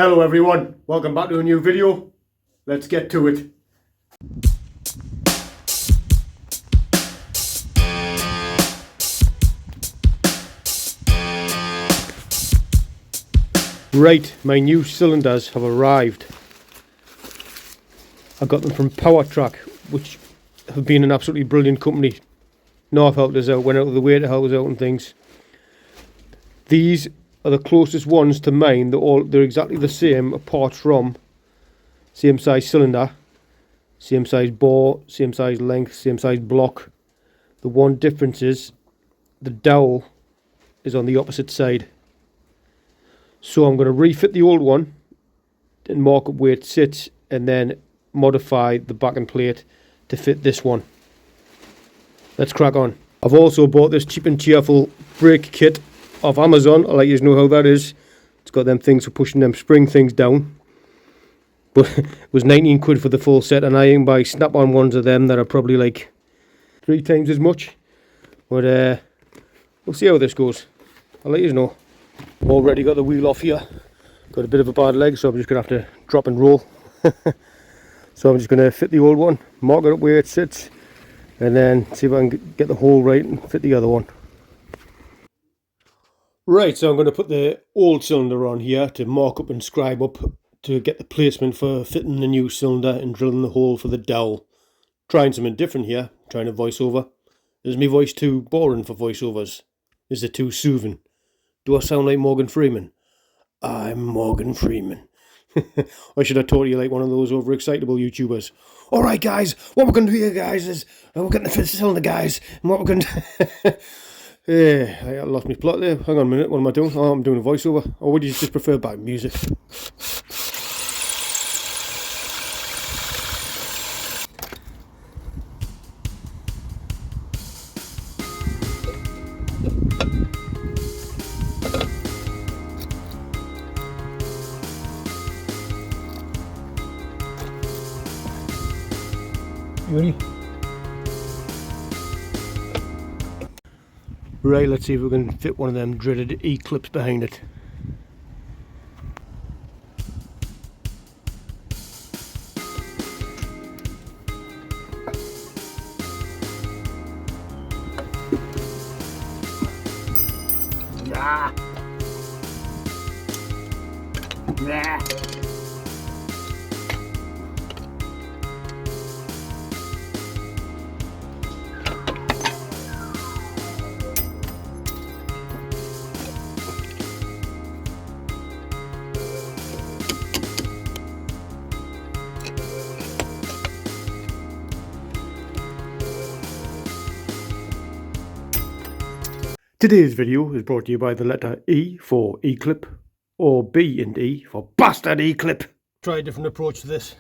Hello everyone, welcome back to a new video. Let's get to it. Right, my new cylinders have arrived. I got them from PowerTrack, which have been an absolutely brilliant company. North helped us out, went out of the way to help us out and things. These are the closest ones to mine. They're exactly the same, apart from same size cylinder, same size bore, same size length, same size block. The one difference is the dowel is on the opposite side. So I'm going to refit the old one and mark up where it sits, and then modify the backing plate to fit this one. Let's crack on. I've also bought this cheap and cheerful brake kit off Amazon. I'll let you know how that is. It's got them things for pushing them spring things down. But it was 19 quid for the full set, and I can buy snap-on ones of them that are probably like 3 times as much. But we'll see how this goes. I'll let you know. Already got the wheel off here. Got a bit of a bad leg, so I'm just going to have to drop and roll. So I'm just going to fit the old one, mark it up where it sits, and then see if I can get the hole right and fit the other one. Right, so I'm going to put the old cylinder on here to mark up and scribe up to get the placement for fitting the new cylinder and drilling the hole for the dowel. Trying something different here, trying a voiceover. Is my voice too boring for voiceovers? Is it too soothing? Do I sound like Morgan Freeman? I'm Morgan Freeman. Or should I talk to you like one of those overexcitable YouTubers? Alright guys, what we're going to do here guys is, we're going to fit the cylinder guys, and what we're going to... I lost my plot there. Hang on a minute, what am I doing? Oh, I'm doing a voiceover. Or would you just prefer back music? You ready? Right, let's see if we can fit one of them dreaded E-clips behind it. Yeah. Yeah. Today's video is brought to you by the letter E for E-clip, or B and E for bastard E-clip. Try a different approach to this.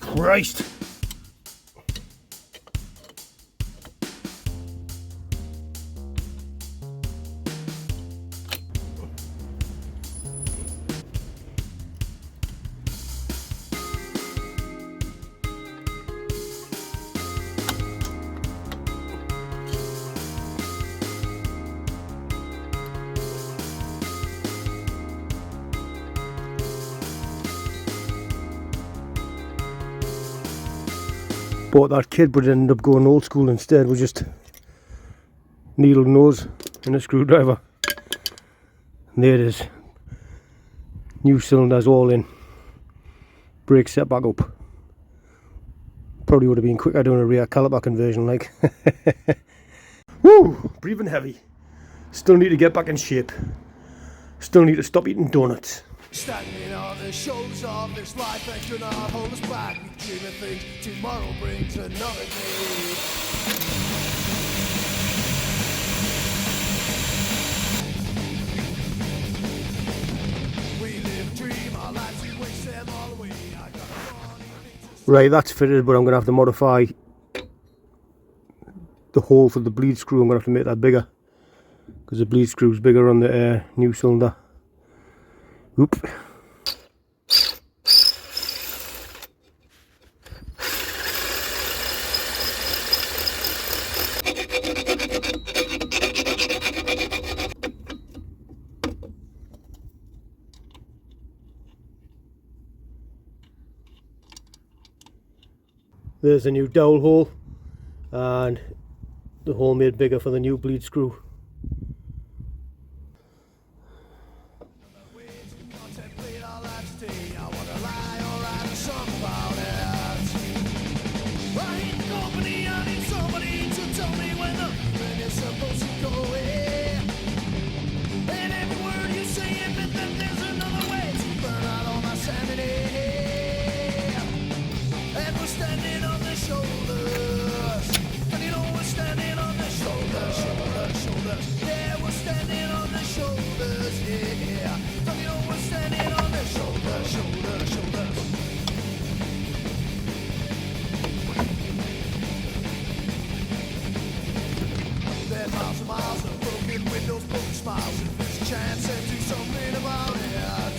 Christ! Bought that kit, but ended up going old school instead with just needle nose and a screwdriver. And there it is. New cylinders all in. Brakes set back up. Probably would have been quicker doing a rear caliper conversion like. Woo! Breathing heavy. Still need to get back in shape. Still need to stop eating donuts. Standing on the shoulders of this life that cannot hold us back. We dream of things tomorrow brings another day. We live a dream, our lives we waste them all away. I got Right, that's fitted, but I'm going to have to modify the hole for the bleed screw. I'm going to have to make that bigger, because the bleed screw is bigger on the new cylinder. Oop. There's a new dowel hole and the hole made bigger for the new bleed screw. Miles of broken windows, broken smiles. If there's a chance, then do something about it.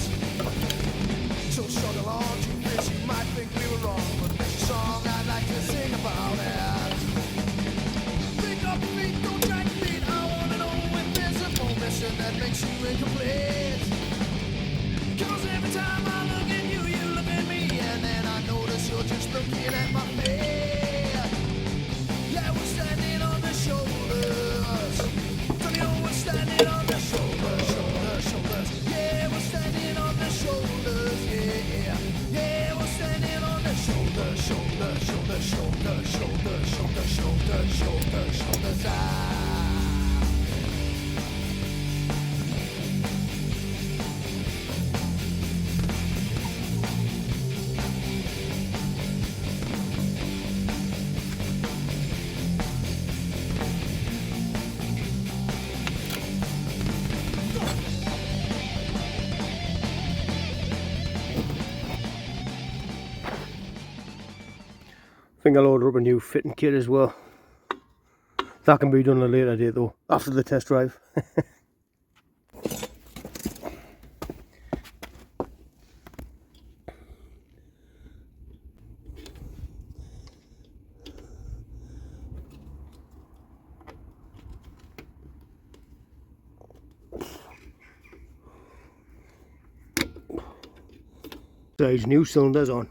So struggle on, too busy, you might think we were wrong, but there's a song I'd like to sing about it. Pick up your feet, don't drag your feet. I wanna know if there's a mission that makes you incomplete. 'Cause every time I look at you, you look at me, and then I notice you're just looking at my face. Yeah, we're standing on the shoulders. Don't you know we're standing on the shoulders, shoulders, shoulders. Yeah, we're standing on the shoulders, yeah. Yeah, we're standing on the shoulders, shoulders, shoulders, shoulders, shoulders, shoulders, shoulders, shoulders, shoulders. I think I'll order up a new fitting kit as well. That can be done at a later date though, after the test drive. Size new cylinders on.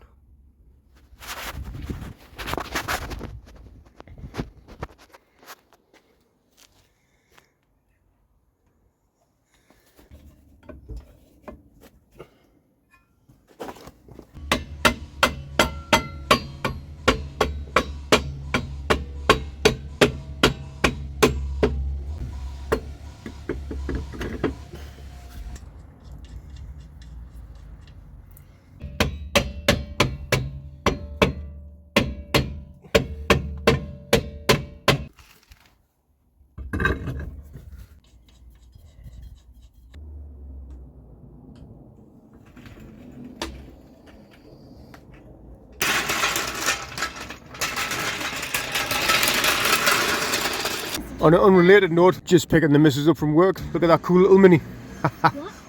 On an unrelated note, just picking the missus up from work. Look at that cool little Mini.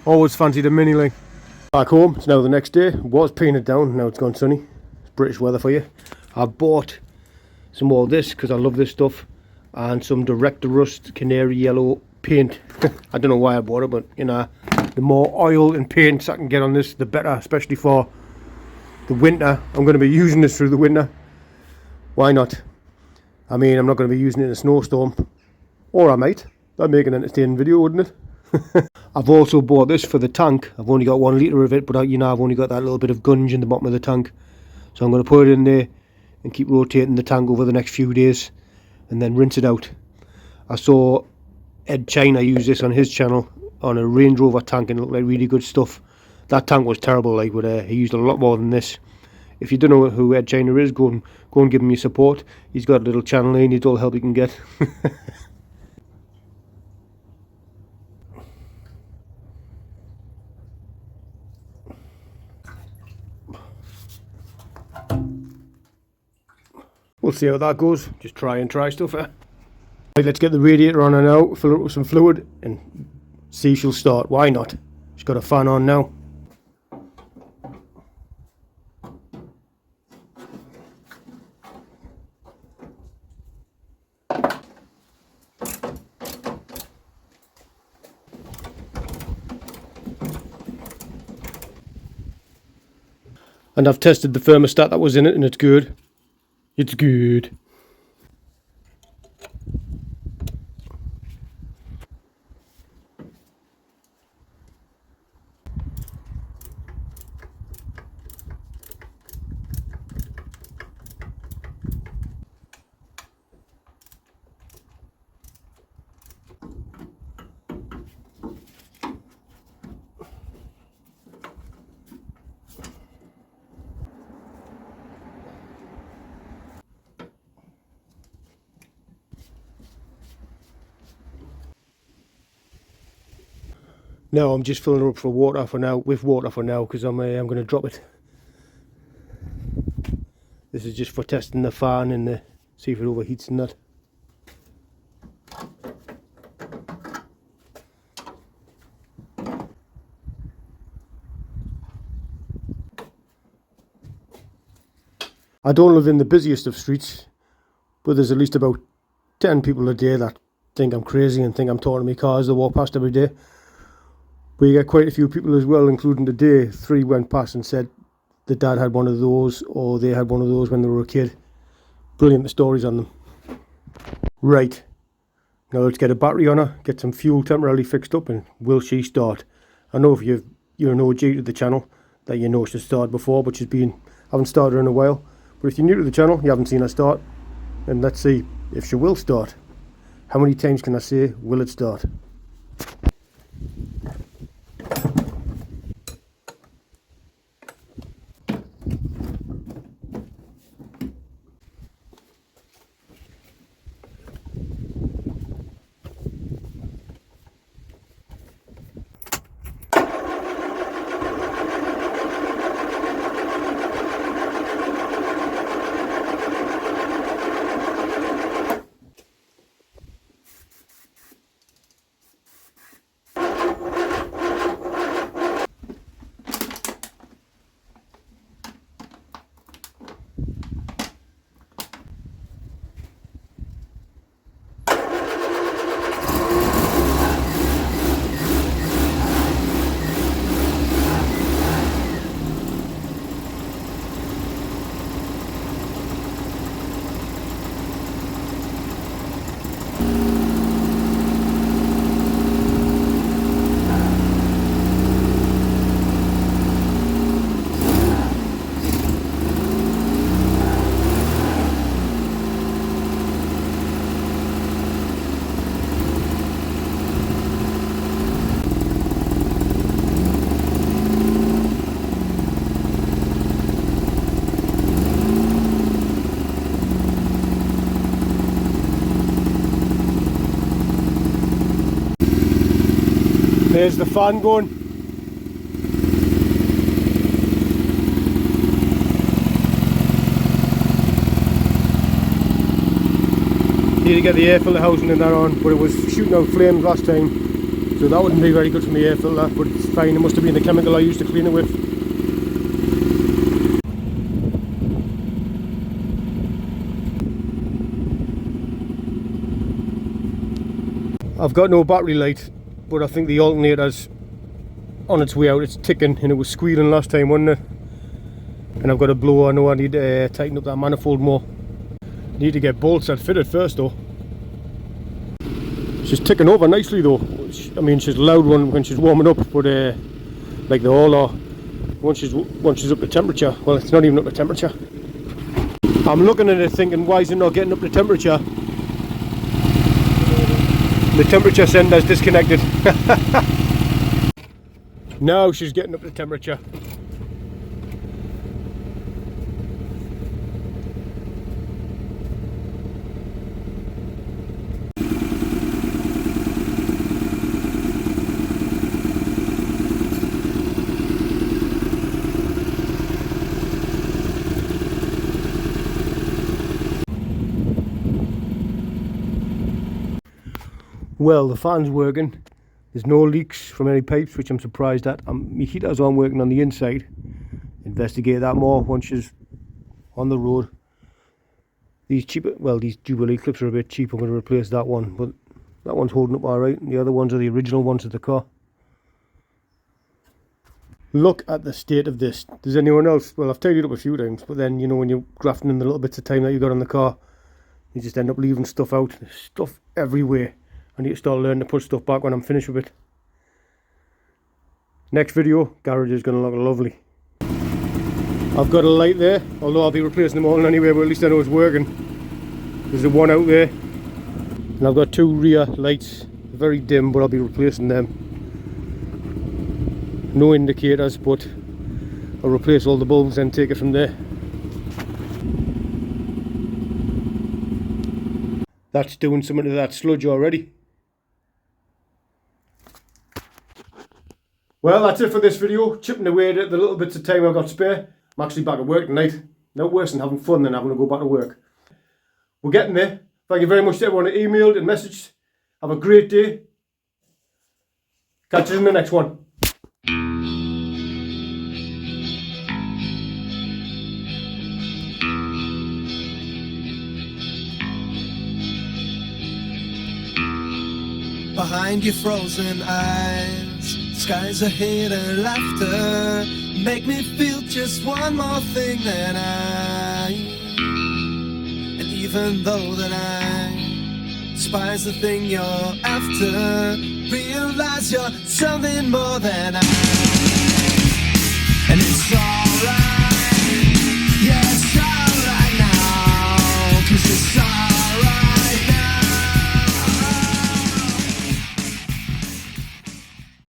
Always fancied a Mini like. Back home, it's now the next day. It was painted down, now it's gone sunny. It's British weather for you. I bought some more of this because I love this stuff, and some Director Rust Canary Yellow paint. I don't know why I bought it, but you know, the more oil and paints I can get on this, the better, especially for the winter. I'm going to be using this through the winter. Why not? I mean, I'm not going to be using it in a snowstorm. Or I might. That'd make an entertaining video, wouldn't it? I've also bought this for the tank. I've only got 1 litre of it, but you know, I've only got that little bit of gunge in the bottom of the tank. So I'm going to put it in there and keep rotating the tank over the next few days and then rinse it out. I saw Ed China used this on his channel on a Range Rover tank and it looked like really good stuff. That tank was terrible, like, but he used a lot more than this. If you don't know who Ed China is, go and give him your support. He's got a little channel and he needs all the help he can get. We'll see how that goes. Just try stuff. Right, let's get the radiator on her now, fill it up with some fluid and see if she'll start. Why not? She's got a fan on now. And I've tested the thermostat that was in it and it's good. It's good. No, I'm just filling her up for water for now, because I'm going to drop it. This is just for testing the fan and see if it overheats and that. I don't live in the busiest of streets, but there's at least about 10 people a day that think I'm crazy and think I'm talking to my cars that walk past every day. But you get quite a few people as well, including today. 3 went past and said the dad had one of those, or they had one of those when they were a kid. Brilliant, the stories on them. Right, now let's get a battery on her, get some fuel temporarily fixed up, and will she start? I know if you're an OG to the channel that you know she's started before, but haven't started her in a while. But if you're new to the channel, you haven't seen her start, and let's see if she will start. How many times can I say, will it start? There's the fan going. Need to get the air filter housing and that on, but it was shooting out flames last time, so that wouldn't be very good for my air filter, but it's fine. It must have been the chemical I used to clean it with. I've got no battery light, but I think the alternator's on its way out. It's ticking and it was squealing last time, wasn't it? And I've got a blower. I know I need to tighten up that manifold more. Need to get bolts that fit it first though. She's ticking over nicely though. I mean, she's a loud one when she's warming up, but like they all are, once she's up to temperature, well, it's not even up to temperature. I'm looking at it thinking, why is it not getting up to temperature? The temperature sender's disconnected. Now she's getting up to temperature. Well, the fan's working. There's no leaks from any pipes, which I'm surprised at. My heaters aren't working on the inside. Investigate that more once she's on the road. These Jubilee clips are a bit cheap. I'm going to replace that one, but that one's holding up alright. And the other ones are the original ones of the car. Look at the state of this. Does anyone else? Well, I've tidied up a few times, but then, you know, when you're grafting in the little bits of time that you got on the car, you just end up leaving stuff out. There's stuff everywhere. I need to start learning to put stuff back when I'm finished with it. Next video, garage is going to look lovely. I've got a light there, although I'll be replacing them all anyway, but at least I know it's working. There's the one out there. And I've got two rear lights, very dim, but I'll be replacing them. No indicators, but I'll replace all the bulbs and take it from there. That's doing something to that sludge already. Well, that's it for this video. Chipping away at the little bits of time I've got spare. I'm actually back at work tonight. No worse than having fun than having to go back to work. We're getting there. Thank you very much to everyone who emailed and messaged. Have a great day. Catch you in the next one. Behind your frozen eyes, skies ahead and laughter make me feel just one more thing than and even though that I despise the thing you're after, realize you're something more than and it's all